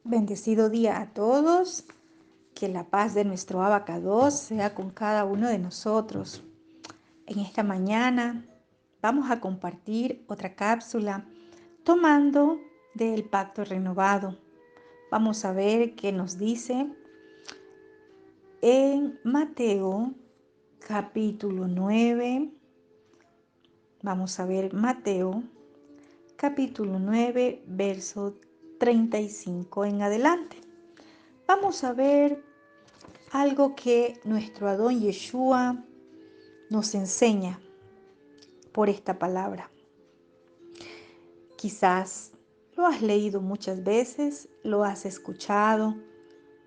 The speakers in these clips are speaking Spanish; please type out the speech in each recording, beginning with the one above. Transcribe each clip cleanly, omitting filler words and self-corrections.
Bendecido día a todos. Que la paz de nuestro Abacados sea con cada uno de nosotros. En esta mañana vamos a compartir otra cápsula tomando del Pacto Renovado. Vamos a ver qué nos dice en Mateo capítulo 9. Vamos a ver Mateo capítulo 9, verso 35 en adelante. Vamos a ver algo que nuestro Adón Yeshua nos enseña por esta palabra. Quizás lo has leído muchas veces, lo has escuchado,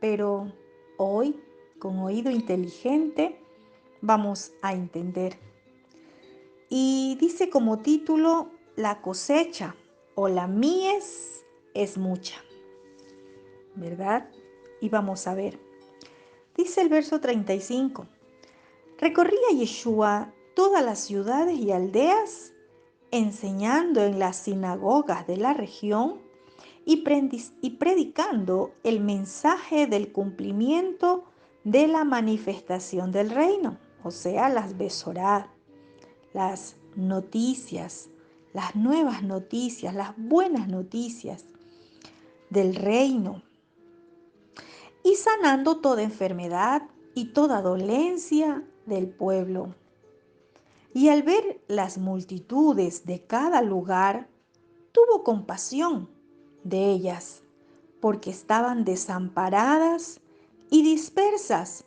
pero hoy, con oído inteligente, vamos a entender. Y dice como título, la cosecha o la mies es mucha, ¿verdad? Y vamos a ver. Dice el verso 35. Recorría Yeshua todas las ciudades y aldeas, enseñando en las sinagogas de la región y predicando el mensaje del cumplimiento de la manifestación del reino, o sea, las Besorá, las noticias, las nuevas noticias, las buenas noticias del reino, y sanando toda enfermedad y toda dolencia del pueblo. Y al ver las multitudes de cada lugar, tuvo compasión de ellas, porque estaban desamparadas y dispersas,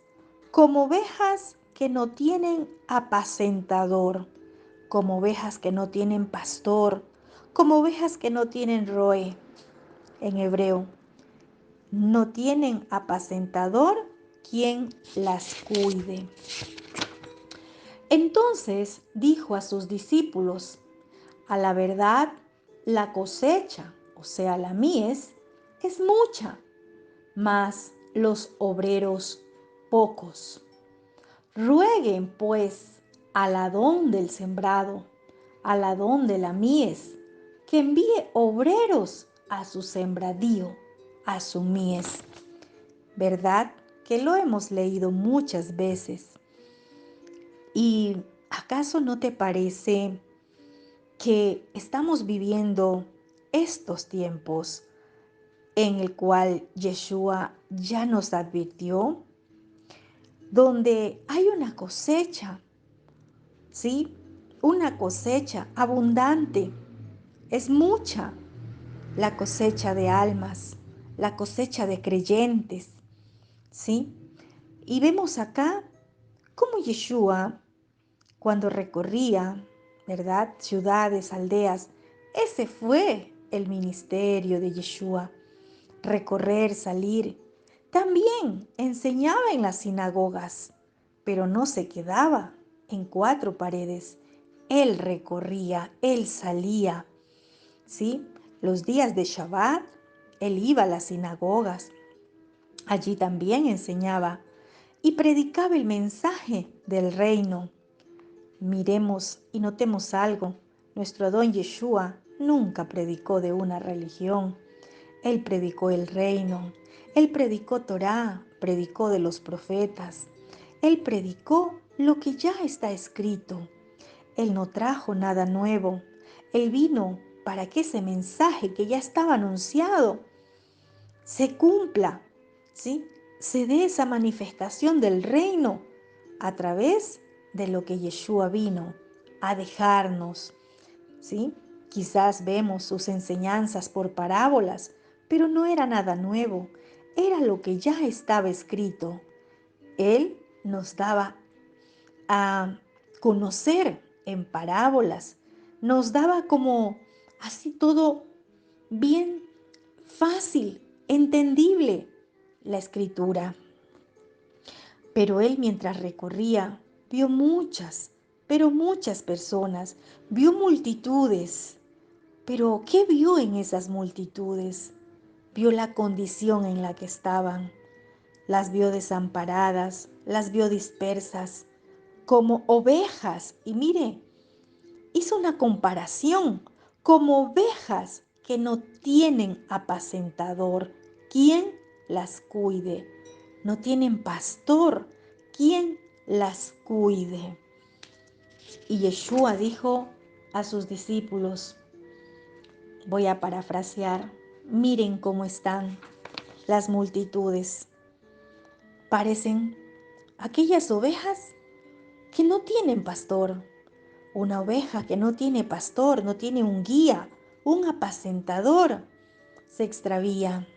como ovejas que no tienen apacentador, como ovejas que no tienen pastor, como ovejas que no tienen roe, en hebreo. No tienen apacentador quien las cuide. Entonces dijo a sus discípulos: a la verdad, la cosecha, o sea, la mies, es mucha, mas los obreros pocos. Rueguen, pues, al Adón del sembrado, al Adón de la mies, que envíe obreros a su sembradío, a su mies. ¿Verdad que lo hemos leído muchas veces? ¿Y acaso no te parece que estamos viviendo estos tiempos en el cual Yeshua ya nos advirtió, donde hay una cosecha, ¿sí? Una cosecha abundante, es mucha la cosecha de almas, la cosecha de creyentes, ¿sí? Y vemos acá cómo Yeshua, cuando recorría, ¿verdad?, ciudades, aldeas, ese fue el ministerio de Yeshua, recorrer, salir. También enseñaba en las sinagogas, pero no se quedaba en cuatro paredes. Él recorría, él salía, ¿sí? Los días de Shabbat, él iba a las sinagogas. Allí también enseñaba y predicaba el mensaje del reino. Miremos y notemos algo. Nuestro Adón Yeshua nunca predicó de una religión. Él predicó el reino. Él predicó Torá, predicó de los profetas. Él predicó lo que ya está escrito. Él no trajo nada nuevo. Él vino para que ese mensaje que ya estaba anunciado se cumpla, ¿sí? Se dé esa manifestación del reino a través de lo que Yeshua vino a dejarnos, ¿sí? Quizás vemos sus enseñanzas por parábolas, pero no era nada nuevo, era lo que ya estaba escrito. Él nos daba a conocer en parábolas, nos daba como así todo bien fácil, entendible la escritura. Pero él, mientras recorría, vio muchas, pero muchas personas, vio multitudes. Pero ¿qué vio en esas multitudes? Vio la condición en la que estaban. Las vio desamparadas, las vio dispersas, como ovejas. Y mire, hizo una comparación, como ovejas que no tienen apacentador. quien las cuide. No tienen pastor, quien las cuide. Y Yeshua dijo a sus discípulos, voy a parafrasear, miren cómo están las multitudes. Parecen aquellas ovejas que no tienen pastor. Una oveja que no tiene pastor, no tiene un guía, un apacentador, se extravía.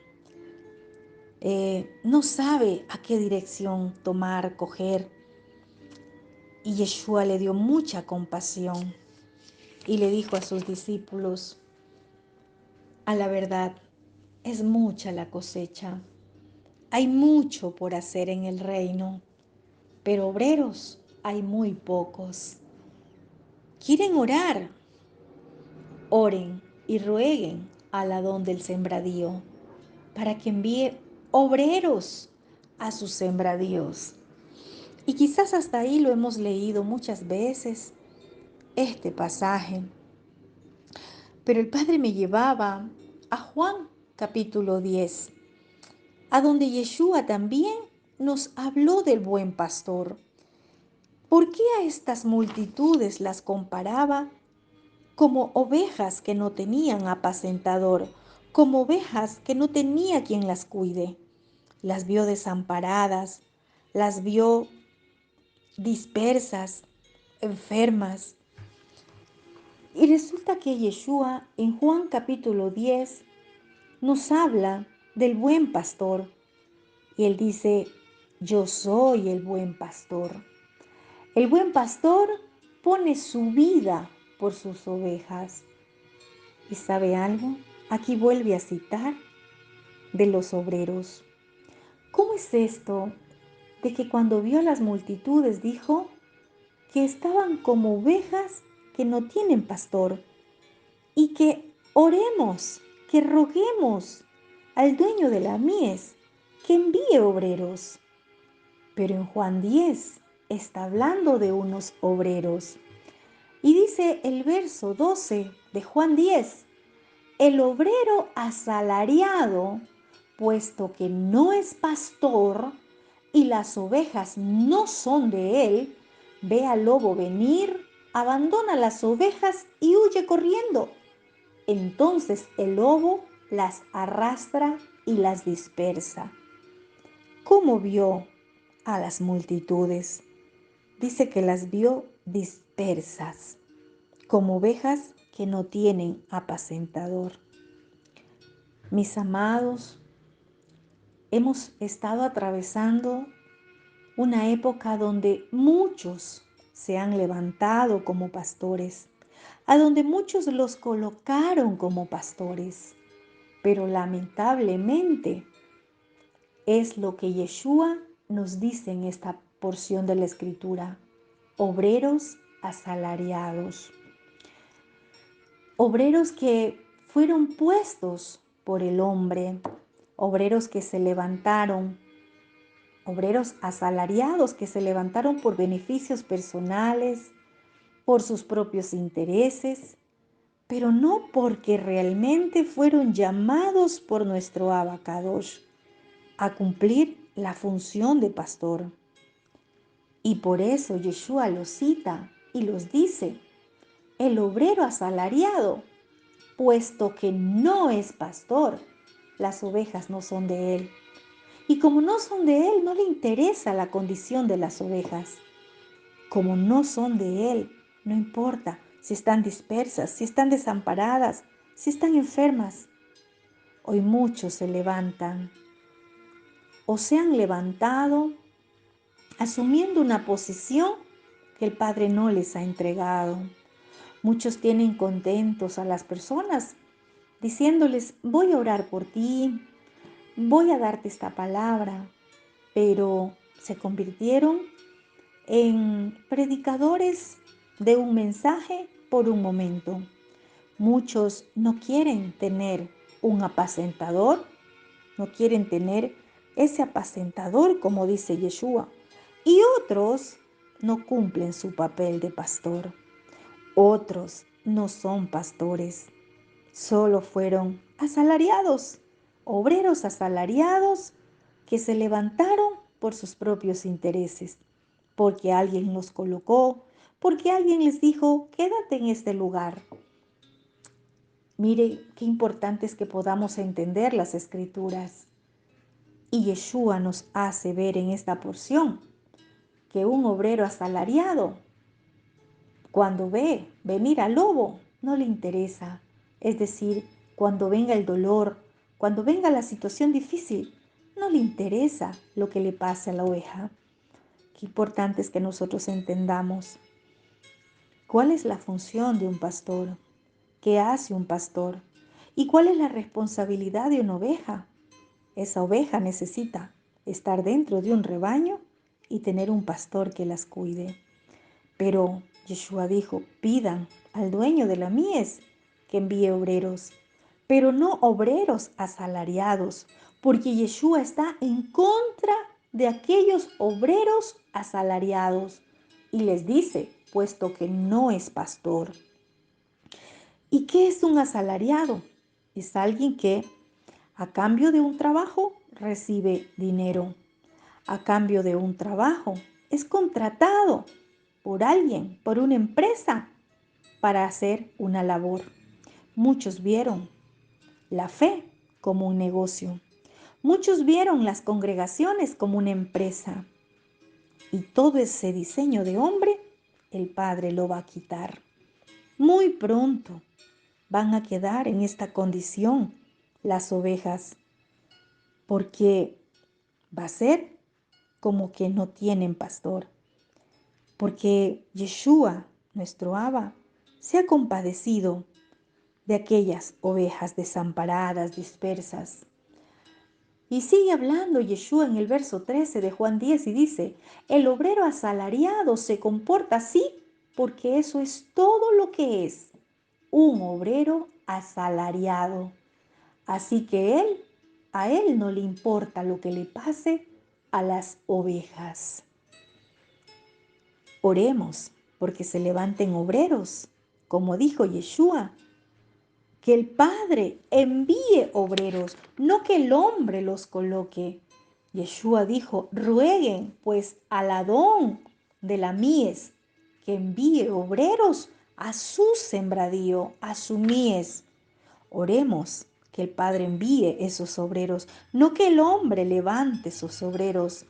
No sabe a qué dirección tomar, coger. Y Yeshua le dio mucha compasión y le dijo a sus discípulos, a la verdad, es mucha la cosecha. Hay mucho por hacer en el reino, pero obreros hay muy pocos. ¿Quieren orar? Oren y rueguen al Adón del sembradío para que envíe obreros a sus sembradíos. Y quizás hasta ahí lo hemos leído muchas veces, este pasaje. Pero el Padre me llevaba a Juan capítulo 10, a donde Yeshua también nos habló del buen pastor. ¿Por qué a estas multitudes las comparaba como ovejas que no tenían apacentador, como ovejas que no tenía quien las cuide? Las vio desamparadas, las vio dispersas, enfermas. Y resulta que Yeshua en Juan capítulo 10 nos habla del buen pastor. Y él dice, yo soy el buen pastor. El buen pastor pone su vida por sus ovejas. ¿Y sabe algo? Aquí vuelve a citar de los obreros. ¿Cómo es esto de que cuando vio a las multitudes dijo que estaban como ovejas que no tienen pastor y que oremos, que roguemos al dueño de la mies que envíe obreros? Pero en Juan 10 está hablando de unos obreros. Y dice el verso 12 de Juan 10, el obrero asalariado, puesto que no es pastor y las ovejas no son de él, ve al lobo venir, abandona las ovejas y huye corriendo. Entonces el lobo las arrastra y las dispersa. ¿Cómo vio a las multitudes? Dice que las vio dispersas, como ovejas que no tienen apacentador. Mis amados, hemos estado atravesando una época donde muchos se han levantado como pastores, a donde muchos los colocaron como pastores, pero lamentablemente es lo que Yeshua nos dice en esta porción de la Escritura: obreros asalariados, obreros que fueron puestos por el hombre, obreros que se levantaron, obreros asalariados que se levantaron por beneficios personales, por sus propios intereses, pero no porque realmente fueron llamados por nuestro Abacadosh a cumplir la función de pastor. Y por eso Yeshua los cita y los dice, el obrero asalariado, puesto que no es pastor, las ovejas no son de él. Y como no son de él, no le interesa la condición de las ovejas. Como no son de él, no importa si están dispersas, si están desamparadas, si están enfermas. Hoy muchos se levantan o se han levantado asumiendo una posición que el Padre no les ha entregado. Muchos tienen contentos a las personas, diciéndoles, voy a orar por ti, voy a darte esta palabra, pero se convirtieron en predicadores de un mensaje por un momento. Muchos no quieren tener un apacentador, no quieren tener ese apacentador como dice Yeshua. Y otros no cumplen su papel de pastor. Otros no son pastores, solo fueron asalariados, obreros asalariados que se levantaron por sus propios intereses, porque alguien los colocó, porque alguien les dijo, quédate en este lugar. Mire qué importante es que podamos entender las Escrituras. Y Yeshua nos hace ver en esta porción que un obrero asalariado, cuando ve venir al lobo, no le interesa. Es decir, cuando venga el dolor, cuando venga la situación difícil, no le interesa lo que le pase a la oveja. Qué importante es que nosotros entendamos cuál es la función de un pastor, qué hace un pastor y cuál es la responsabilidad de una oveja. Esa oveja necesita estar dentro de un rebaño y tener un pastor que las cuide. Pero Yeshua dijo, pidan al dueño de la mies que envíe obreros, pero no obreros asalariados, porque Yeshua está en contra de aquellos obreros asalariados y les dice, puesto que no es pastor. ¿Y qué es un asalariado? Es alguien que a cambio de un trabajo recibe dinero. A cambio de un trabajo es contratado por alguien, por una empresa, para hacer una labor. Muchos vieron la fe como un negocio. Muchos vieron las congregaciones como una empresa. Y todo ese diseño de hombre, el Padre lo va a quitar. Muy pronto van a quedar en esta condición las ovejas, porque va a ser como que no tienen pastor. Porque Yeshua, nuestro Abba, se ha compadecido de aquellas ovejas desamparadas, dispersas. Y sigue hablando Yeshua en el verso 13 de Juan 10 y dice, el obrero asalariado se comporta así porque eso es todo lo que es, un obrero asalariado. Así que a él no le importa lo que le pase a las ovejas. Oremos porque se levanten obreros, como dijo Yeshua, que el Padre envíe obreros, no que el hombre los coloque. Yeshua dijo, rueguen pues al Adón de la mies que envíe obreros a su sembradío, a su mies. Oremos que el Padre envíe esos obreros, no que el hombre levante esos obreros.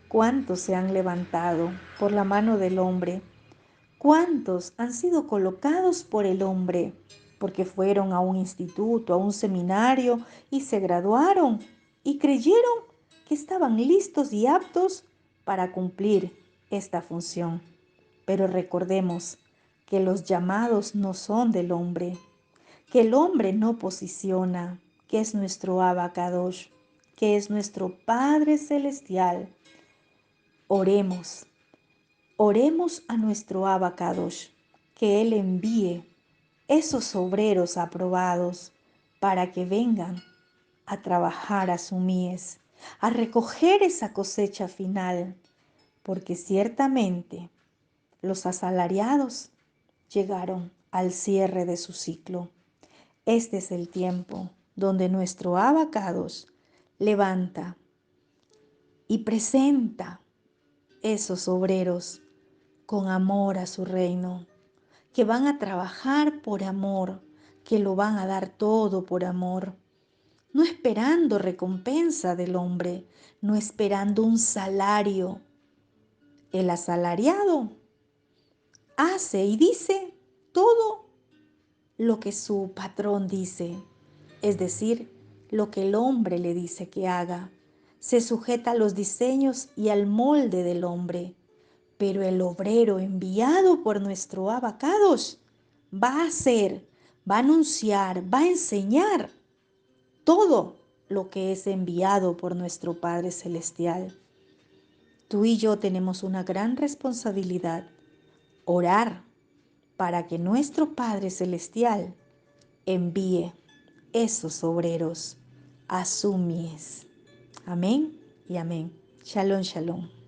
¿Cuántos se han levantado por la mano del hombre? ¿Cuántos han sido colocados por el hombre? Porque fueron a un instituto, a un seminario y se graduaron y creyeron que estaban listos y aptos para cumplir esta función. Pero recordemos que los llamados no son del hombre, que el hombre no posiciona, que es nuestro Abba Kadosh, que es nuestro Padre Celestial. Oremos. Oremos a nuestro Abba Kadosh, que Él envíe esos obreros aprobados para que vengan a trabajar a su mies, a recoger esa cosecha final, porque ciertamente los asalariados llegaron al cierre de su ciclo. Este es el tiempo donde nuestro Abba Kadosh levanta y presenta esos obreros con amor a su reino, que van a trabajar por amor, que lo van a dar todo por amor, no esperando recompensa del hombre, no esperando un salario. El asalariado hace y dice todo lo que su patrón dice, es decir, lo que el hombre le dice que haga. Se sujeta a los diseños y al molde del hombre. Pero el obrero enviado por nuestro Abba Kadosh va a hacer, va a anunciar, va a enseñar todo lo que es enviado por nuestro Padre Celestial. Tú y yo tenemos una gran responsabilidad, orar para que nuestro Padre Celestial envíe esos obreros a su mies. Amén y amén. Shalom, shalom.